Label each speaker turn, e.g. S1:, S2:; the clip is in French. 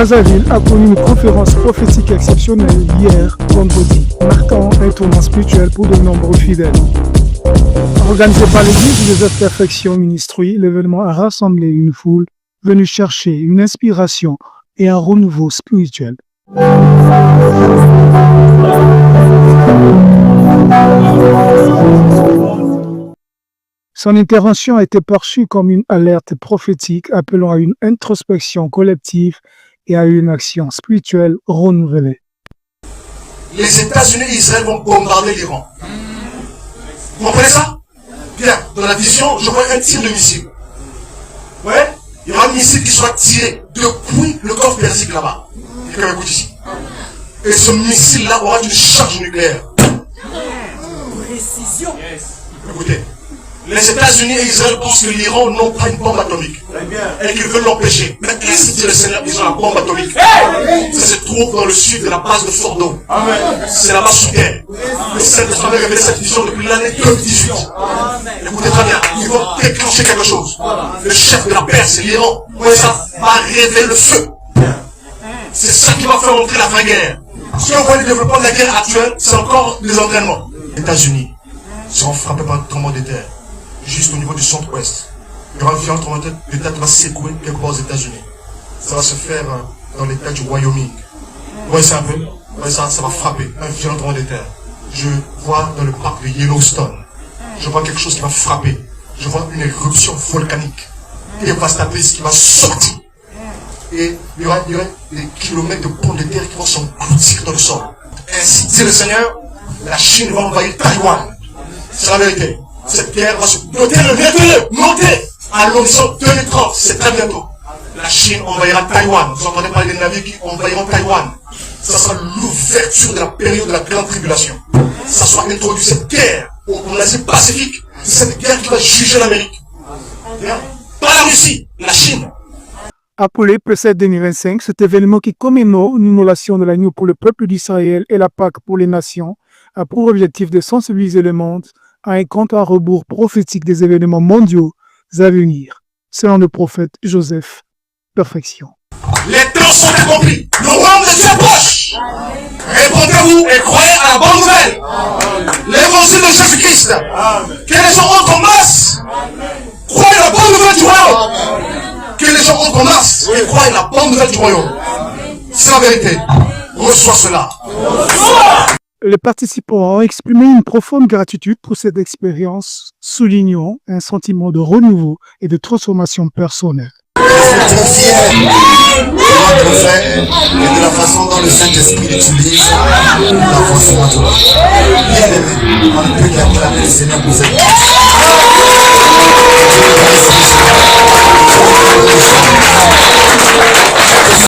S1: Brazzaville a connu une conférence prophétique exceptionnelle hier, vendredi, marquant un tournant spirituel pour de nombreux fidèles. Organisé par l'église Joseph Perfection Ministry, l'événement a rassemblé une foule venue chercher une inspiration et un renouveau spirituel. Son intervention a été perçue comme une alerte prophétique appelant à une introspection collective et à une action spirituelle renouvelée.
S2: Les États-Unis et Israël vont bombarder l'Iran. Vous comprenez ça? Bien, dans la vision, je vois un tir de missile. Ouais? Il y aura un missile qui sera tiré depuis le golfe Persique là-bas. Quelqu'un m'écoute ici. Et ce missile-là aura une charge nucléaire.
S3: Précision.
S2: Écoutez, les États-Unis et Israël pensent que l'Iran n'ont pas une bombe atomique. Et qu'ils veulent l'empêcher. Mais ainsi dit le Seigneur, ils ont la bombe atomique. Ça se trouve dans le sud de la base de Fordo. C'est là-bas sous terre. Le Seigneur avait révélé cette vision depuis l'année 2018. Écoutez très bien, ils vont déclencher quelque chose. Le chef de la Perse, l'Iran, ça va révéler le feu. C'est ça qui va faire entrer la vraie guerre. Si on voit le développement de la guerre actuelle, c'est encore des entraînements. Les États-Unis seront frappés par un tremblement de terre, juste au niveau du centre-ouest. Il y aura un violent tremblement de terre qui va secouer quelque part aux États-Unis. Ça va se faire dans l'état du Wyoming. Vous voyez ça un peu? Vous voyez ça va frapper, un violent tremblement de terre. Je vois dans le parc de Yellowstone, je vois quelque chose qui va frapper. Je vois une éruption volcanique dévastatrice qui va sortir. Et il y aura des kilomètres de ponts de terre qui vont s'engloutir dans le sol. Ainsi dit le Seigneur, la Chine va envahir Taïwan. C'est la vérité. Cette guerre va se noter à l'horizon 2030. C'est très bientôt. La Chine envahira Taïwan. Vous entendez parler des navires qui envahiront Taïwan. Ça sera l'ouverture de la période de la grande tribulation. Ça sera introduit cette guerre en Asie-Pacifique. C'est cette guerre qui va juger l'Amérique. Pas la Russie, la Chine.
S1: Appelé P7 2025, cet événement qui commémore l'immolation de l'agneau pour le peuple d'Israël et la Pâque pour les nations a pour objectif de sensibiliser le monde à un compte à rebours prophétique des événements mondiaux à venir, selon le prophète Joseph Perfection.
S2: Les temps sont accomplis, le royaume de Dieu approche. Répondez-vous et croyez à la bonne nouvelle. L'évangile de Jésus-Christ, que les gens entrent en masse. Croyez à la bonne nouvelle du royaume. Que les gens entrent en masse et croient la bonne nouvelle du royaume. C'est la vérité. Reçois cela.
S1: Les participants ont exprimé une profonde gratitude pour cette expérience, soulignant un sentiment de renouveau et de transformation personnelle.
S4: Je suis très fier de notre fait et de la façon dont le Saint-Esprit utilise la force de notre vie. Bien aimé, on ne peut qu'acclamer le Seigneur pour cette